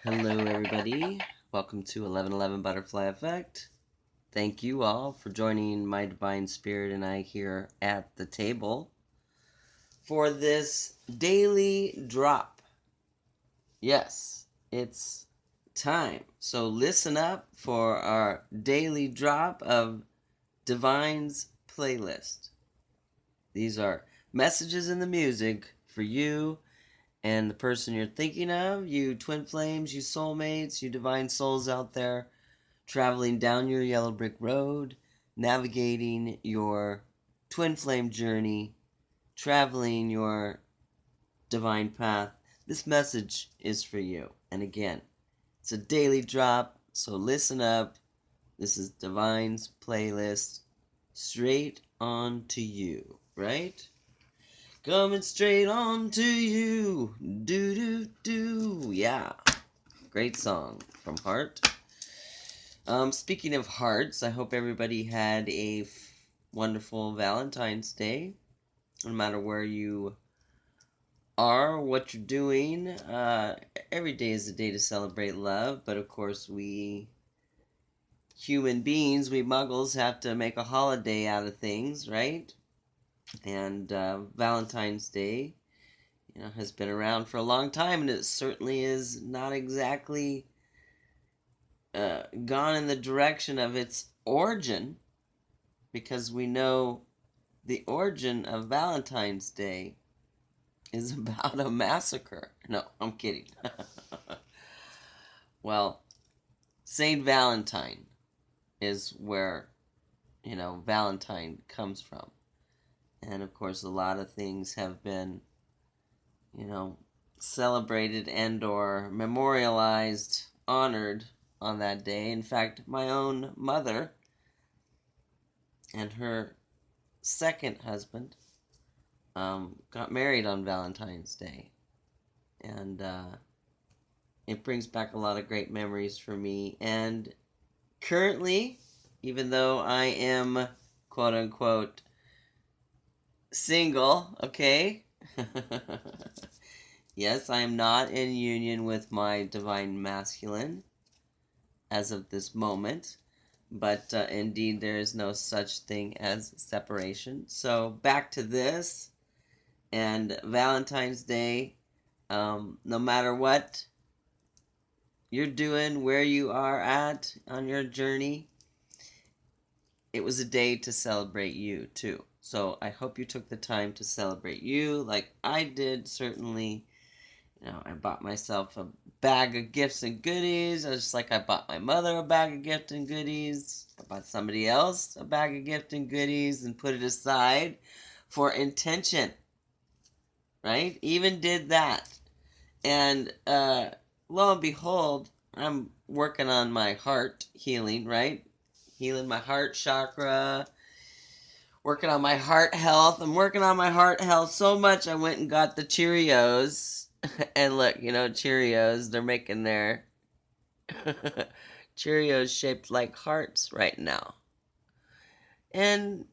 Hello, everybody. Welcome to 1111 Butterfly Effect. Thank you all for joining my divine spirit and I here at the table for this daily drop. Yes, it's time. So listen up for our daily drop of Divine's playlist. These are messages in the music for you and the person you're thinking of, you twin flames, you soulmates, you divine souls out there traveling down your yellow brick road, navigating your twin flame journey, traveling your divine path. This message is for you. And again, it's a daily drop, so listen up. This is Divine's playlist, straight on to you, right? Coming straight on to you. Do, do, do. Yeah. Great song from Heart. Speaking of hearts, I hope everybody had a wonderful Valentine's Day. No matter where you are, what you're doing. Every day is a day to celebrate love. But of course, we human beings, we muggles, have to make a holiday out of things, right? And Valentine's Day, has been around for a long time, and it certainly is not exactly gone in the direction of its origin, because we know the origin of Valentine's Day is about a massacre. No, I'm kidding. Well, Saint Valentine is where, Valentine comes from. And of course, a lot of things have been, celebrated and or memorialized, honored on that day. In fact, my own mother and her second husband got married on Valentine's Day. And it brings back a lot of great memories for me. And currently, even though I am, quote unquote, single, okay? Yes, I am not in union with my divine masculine as of this moment, but indeed there is no such thing as separation. So back to this, and Valentine's Day, no matter what you're doing, where you are at on your journey, it was a day to celebrate you too. So I hope you took the time to celebrate you like I did, certainly. I bought myself a bag of gifts and goodies, just like I bought my mother a bag of gifts and goodies. I bought somebody else a bag of gifts and goodies and put it aside for intention, right? Even did that. And lo and behold, I'm working on my heart healing, right? Healing my heart chakra, working on my heart health. I'm working on my heart health so much I went and got the Cheerios. And look, Cheerios, they're making their Cheerios shaped like hearts right now. And,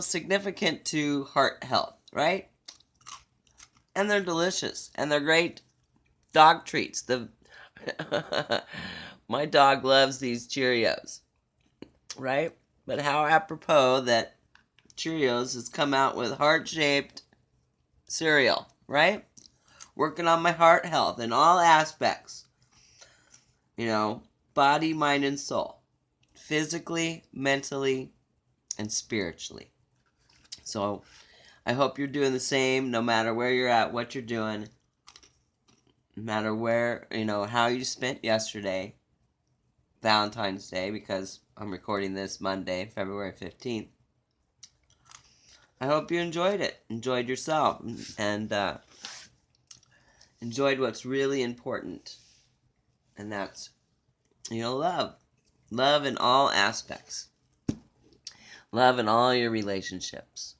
significant to heart health, right? And they're delicious. And they're great dog treats. My dog loves these Cheerios, right? But how apropos that Cheerios has come out with heart-shaped cereal, right? Working on my heart health in all aspects. Body, mind, and soul. Physically, mentally, and spiritually. So, I hope you're doing the same, no matter where you're at, what you're doing. No matter where, how you spent yesterday, Valentine's Day, because I'm recording this Monday, February 15th. I hope you enjoyed it. Enjoyed yourself. And, enjoyed what's really important, and that's love in all aspects, love in all your relationships,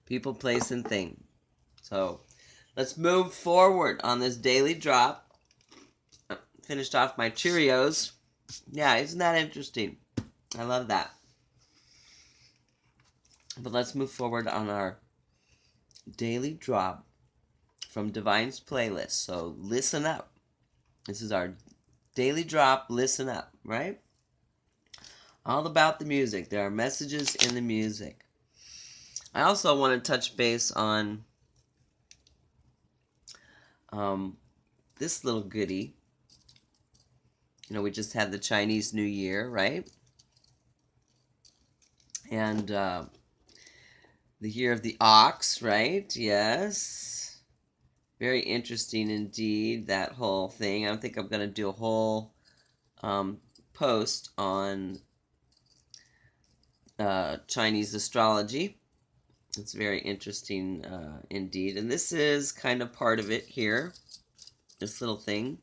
people, place, and thing. So let's move forward on this daily drop. Finished off my Cheerios. Yeah, isn't that interesting? I love that. But let's move forward on our daily drop from Divine's playlist. So listen up. This is our daily drop. Listen up, right? All about the music. There are messages in the music. I also want to touch base on this little goodie. We just had the Chinese New Year, right? And the year of the ox, right? Yes. Very interesting indeed, that whole thing. I think I'm going to do a whole post on Chinese astrology. It's very interesting indeed. And this is kind of part of it here, this little thing.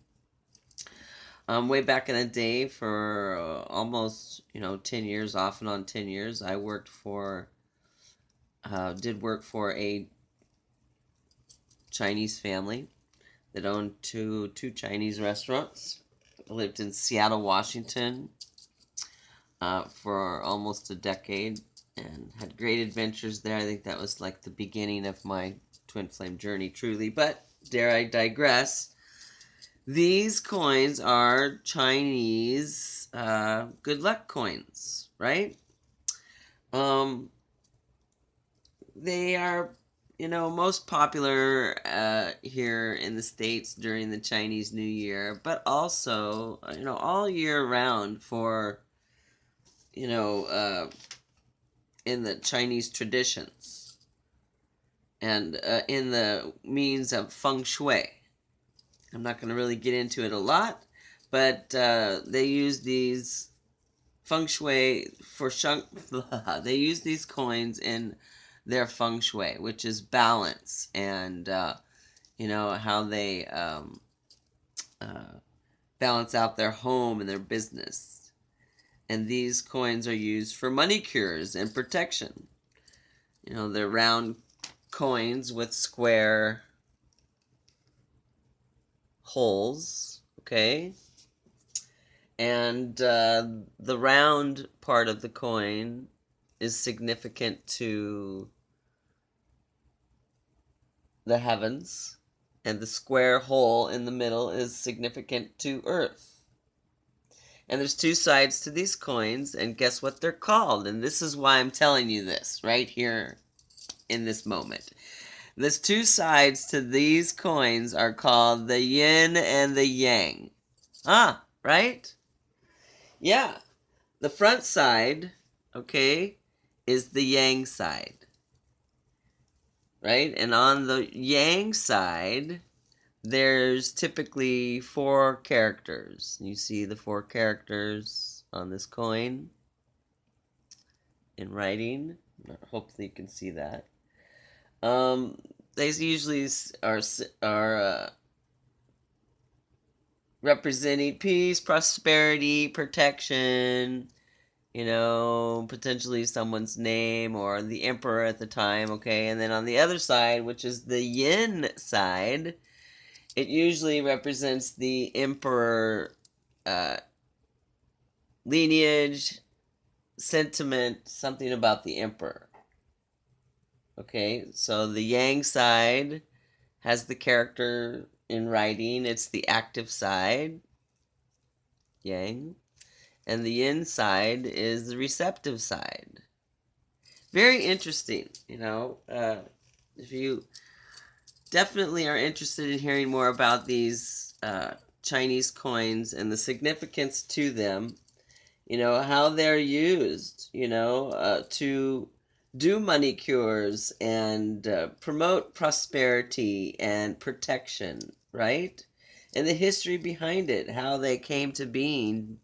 Way back in the day, for almost 10 years, off and on 10 years, I worked for did work for a Chinese family that owned two Chinese restaurants. I lived in Seattle, Washington for almost a decade and had great adventures there. I think that was like the beginning of my twin flame journey, truly. But dare I digress? These coins are Chinese good luck coins, right? They are, most popular here in the States during the Chinese New Year, but also, all year round for, in the Chinese traditions and in the means of feng shui. I'm not going to really get into it a lot, but they use these feng shui they use these coins in their feng shui, which is balance, and how they balance out their home and their business. And these coins are used for money cures and protection. They're round coins with square holes, okay? And the round part of the coin is significant to the heavens, and the square hole in the middle is significant to Earth. And there's two sides to these coins, and guess what they're called? And this is why I'm telling you this right here in this moment. There's two sides to these coins are called the yin and the yang. Right? Yeah. The front side, okay, is the yang side. Right? And on the yang side, there's typically 4 characters. You see the 4 characters on this coin in writing. Hopefully you can see that. They usually are representing peace, prosperity, protection, potentially someone's name or the emperor at the time, okay? And then on the other side, which is the yin side, it usually represents the emperor lineage, sentiment, something about the emperor. Okay, so the yang side has the character in writing. It's the active side, yang. And the yin side is the receptive side. Very interesting, if you definitely are interested in hearing more about these Chinese coins and the significance to them, how they're used, to do money cures and promote prosperity and protection, right? And the history behind it, how they came to being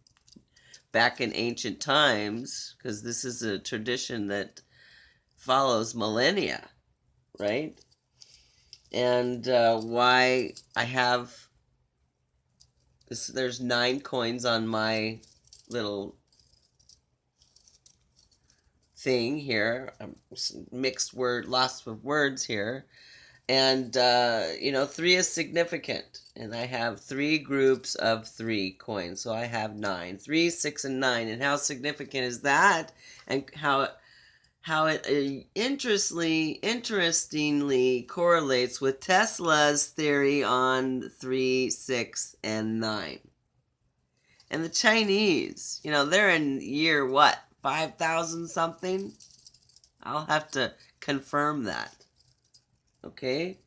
back in ancient times, because this is a tradition that follows millennia, right? And why I have this, there's 9 coins on my little thing here. Lots of words here. And, 3 is significant. And I have 3 groups of 3 coins. So I have 9. 3, 6, and 9. And how significant is that? And how how it interestingly correlates with Tesla's theory on 3, 6, and 9. And the Chinese, they're in year what? 5,000 something? I'll have to confirm that. Okay?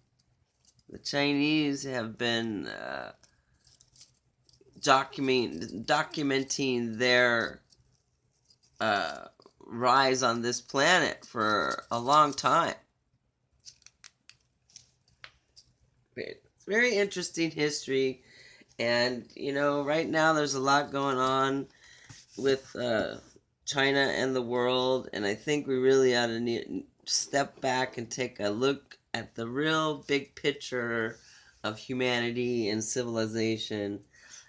The Chinese have been documenting their rise on this planet for a long time. It's very interesting history. And, right now there's a lot going on with China and the world. And I think we really ought to step back and take a look at the real big picture of humanity and civilization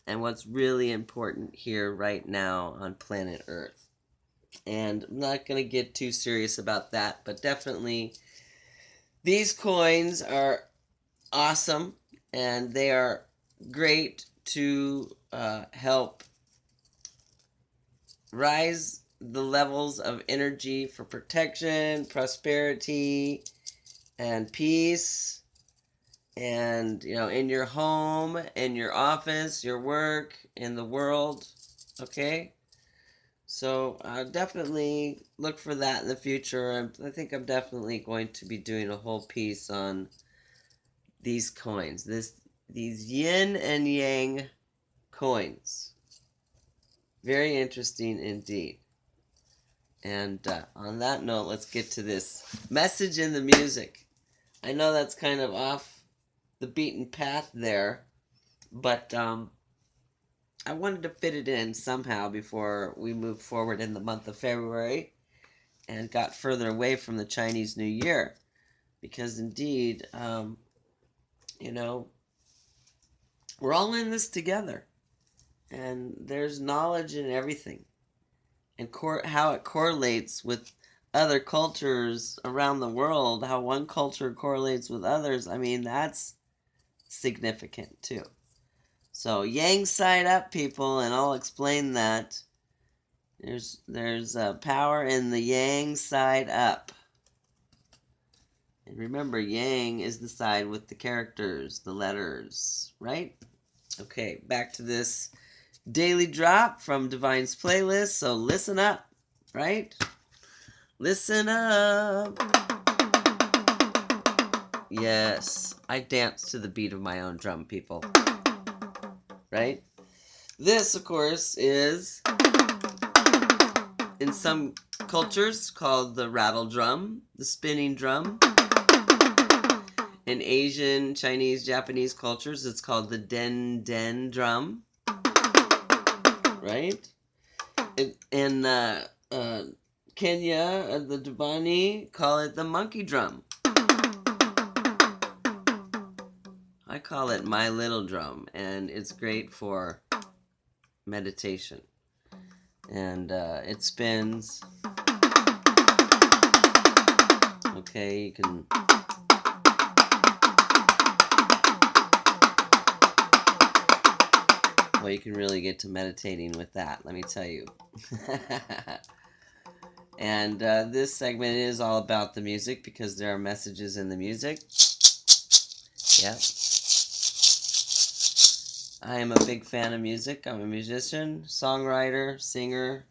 and what's really important here right now on planet Earth. And I'm not going to get too serious about that, but definitely these coins are awesome, and they are great to help rise the levels of energy for protection, prosperity, and peace. And, in your home, in your office, your work, in the world, okay? So definitely look for that in the future. I think I'm definitely going to be doing a whole piece on these coins. These yin and yang coins. Very interesting indeed. And on that note, let's get to this message in the music. I know that's kind of off the beaten path there, but I wanted to fit it in somehow before we moved forward in the month of February and got further away from the Chinese New Year. Because indeed, we're all in this together. And there's knowledge in everything. And how it correlates with other cultures around the world, how one culture correlates with others, that's significant too. So yang side up, people, and I'll explain that. There's power in the yang side up. And remember, yang is the side with the characters, the letters, right? Okay, back to this daily drop from Divine's playlist. So listen up, right? Listen up. Yes, I dance to the beat of my own drum, people. Right? This, of course, is in some cultures called the rattle drum, the spinning drum. In Asian, Chinese, Japanese cultures, it's called the den drum. Right? In Kenya, the Dubani call it the monkey drum. I call it my little drum, and it's great for meditation. And it spins. Okay, you can... Well, you can really get to meditating with that, let me tell you. And this segment is all about the music because there are messages in the music. Yep. I am a big fan of music. I'm a musician, songwriter, singer.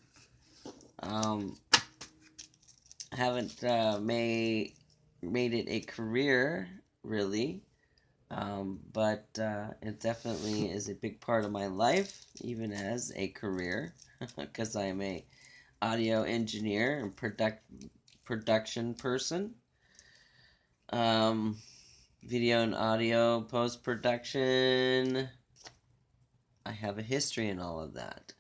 Haven't made it a career, really. But it definitely is a big part of my life, even as a career, because I am a audio engineer and production person. Video and audio post-production. I have a history in all of that.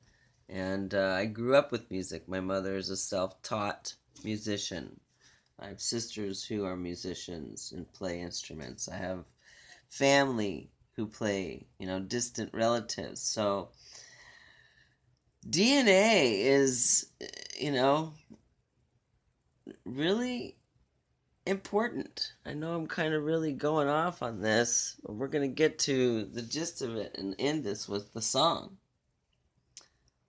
And I grew up with music. My mother is a self-taught musician. I have sisters who are musicians and play instruments. I have family who play, distant relatives. So DNA is, really important. I know I'm kind of really going off on this, but we're going to get to the gist of it and end this with the song.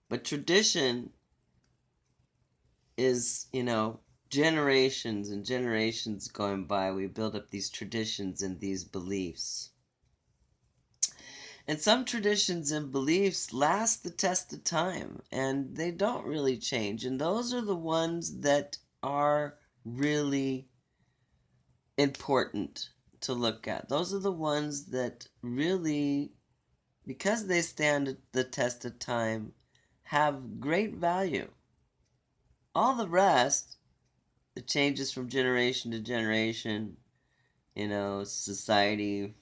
But tradition is, generations and generations going by, we build up these traditions and these beliefs. And some traditions and beliefs last the test of time, and they don't really change. And those are the ones that are really important to look at. Those are the ones that really, because they stand the test of time, have great value. All the rest, it changes from generation to generation, society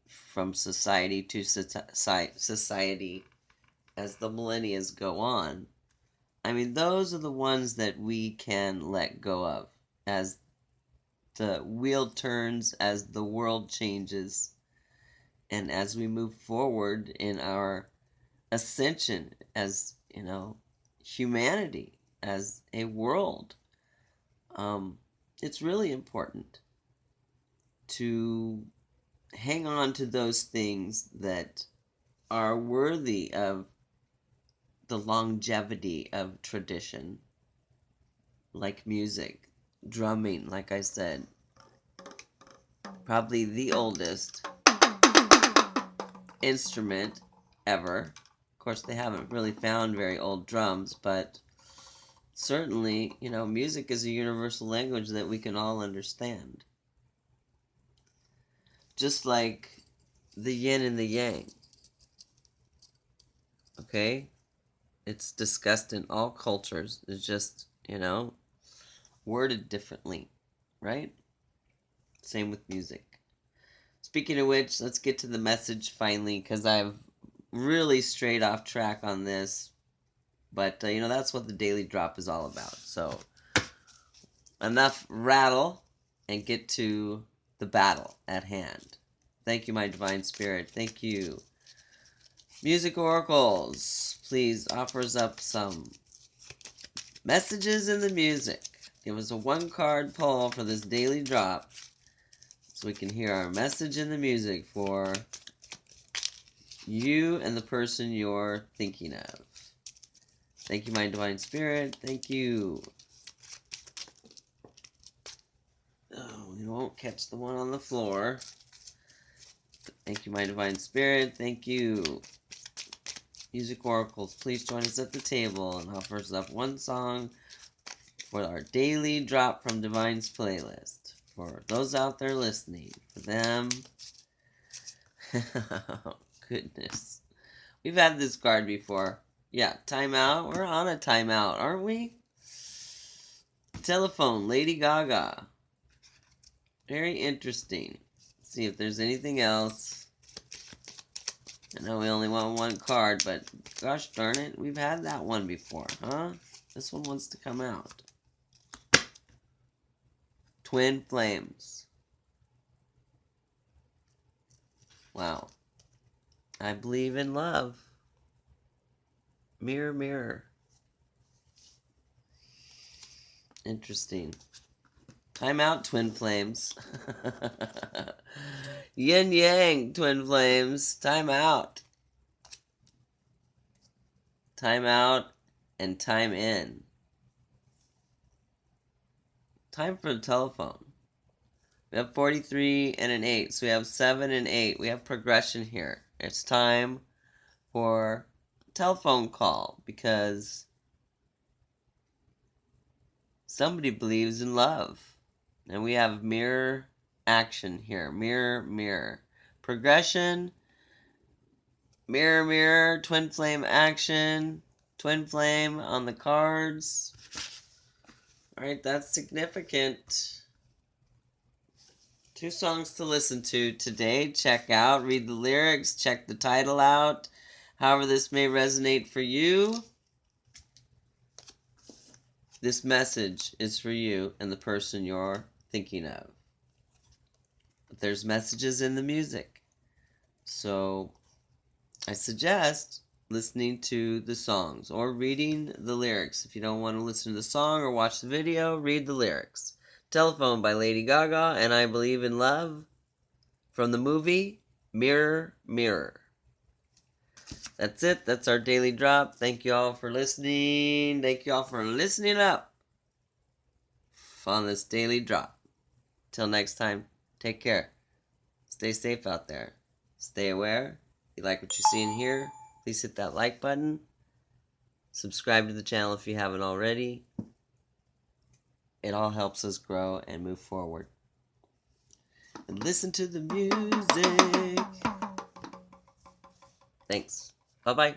from society to society as the millennia go on. I mean, those are the ones that we can let go of as the wheel turns, as the world changes, and as we move forward in our ascension as, humanity, as a world. It's really important to hang on to those things that are worthy of the longevity of tradition, like music, drumming, like I said, probably the oldest instrument ever. Of course, they haven't really found very old drums, but certainly, music is a universal language that we can all understand. Just like the yin and the yang. Okay? It's discussed in all cultures. It's just, worded differently. Right? Same with music. Speaking of which, let's get to the message finally, because I've really strayed off track on this. But, that's what the Daily Drop is all about. So, enough rattle and get to the battle at hand. Thank you, my divine spirit. Thank you. Music oracles, please offer us up some messages in the music. Give us a 1-card pull for this daily drop so we can hear our message in the music for you and the person you're thinking of. Thank you, my divine spirit. Thank you. Oh, we won't catch the one on the floor. Thank you, my divine spirit. Thank you. Music oracles, please join us at the table and offer us up one song for our daily drop from Divine's playlist. For those out there listening, for them. Oh, goodness. We've had this card before. Yeah, timeout. We're on a timeout, aren't we? Telephone, Lady Gaga. Very interesting. Let's see if there's anything else. I know we only want one card, but gosh darn it, we've had that one before, huh? This one wants to come out. Twin flames. Wow. I believe in love. Mirror, mirror. Interesting. Time out, twin flames. Yin yang, twin flames. Time out. Time out and time in. Time for the telephone. We have 43 and an 8, so we have 7 and 8. We have progression here. It's time for a telephone call because somebody believes in love. And we have mirror action here. Mirror, mirror. Progression. Mirror, mirror. Twin flame action. Twin flame on the cards. Alright, that's significant. 2 songs to listen to today. Check out, read the lyrics, check the title out. However this may resonate for you, this message is for you and the person you're thinking of. But there's messages in the music. So I suggest listening to the songs or reading the lyrics. If you don't want to listen to the song or watch the video, read the lyrics. Telephone by Lady Gaga and I Believe in Love from the movie Mirror, Mirror. That's it. That's our daily drop. Thank you all for listening. Thank you all for listening up. yourself on this daily drop. Till next time, take care. Stay safe out there. Stay aware. If you like what you see and hear, please hit that like button. Subscribe to the channel if you haven't already. It all helps us grow and move forward. And listen to the music. Thanks. Bye-bye.